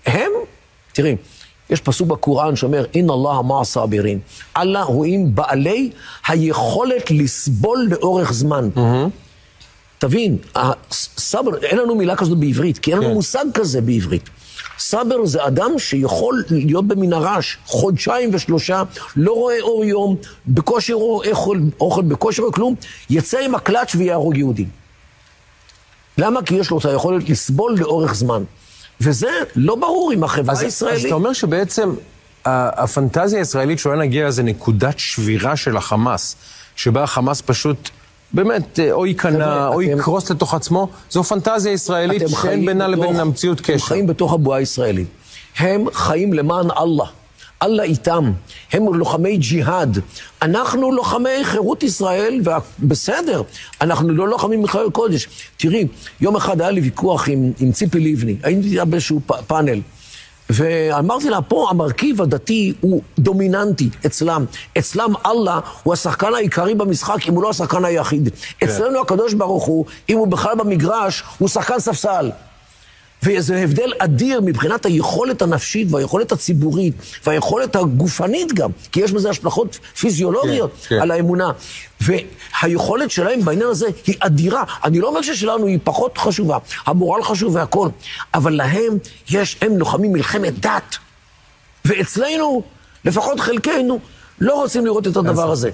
הם, תראי, יש פסוק בקוראן שאומר, אין אללה מע הסאבירין. אללה הוא עם בעלי היכולת לסבול לאורך זמן. תבין, סבר, אין לנו מילה כזאת בעברית, כי אין לנו מושג כזה בעברית. סבר זה אדם שיכול להיות במנהרש, חודשיים ושלושה, לא רואה אור יום, בקושי אוכל, בקושי רואה כלום, יצא עם הקלאץ' ויהרוג יהודים. למה? כי יש לו את היכולת לסבול לאורך זמן. וזה לא ברור עם החברה הישראלית. אז אתה אומר שבעצם הפנטזיה הישראלית שאולי נגיע איזה נקודת שבירה של החמאס, שבה החמאס פשוט באמת או ייכנע או יקרוס לתוך עצמו, זו פנטזיה ישראלית שאין בינה לבין המציאות קשר. הם חיים בתוך הבועה הישראלית. הם חיים למען אללה. אללה איתם. הם לוחמי ג'יהאד. אנחנו לוחמי חירות ישראל, ובסדר, אנחנו לא לוחמים מחיל קודש. תראי, יום אחד היה לי ויכוח עם ציפי לבני, הייתי באיזשהו פאנל, ואמרתי לה, פה המרכיב הדתי הוא דומיננטי אצלם. אצלם אללה הוא השחקן העיקרי במשחק, אם הוא לא השחקן היחיד. אצלנו הקדוש ברוך הוא, אם הוא בכלל במגרש, הוא שחקן ספסל. וזה הבדל אדיר מבחינת היכולת הנפשית והיכולת הציבורית והיכולת הגופנית גם, כי יש בזה השלכות פיזיולוגיות על האמונה. והיכולת שלהם בעניין הזה היא אדירה. אני לא אומר ששלנו היא פחות חשובה, המורל חשוב והכל, אבל להם הם לוחמים מלחמת דת. ואצלנו, לפחות חלקנו, לא רוצים לראות את הדבר הזה.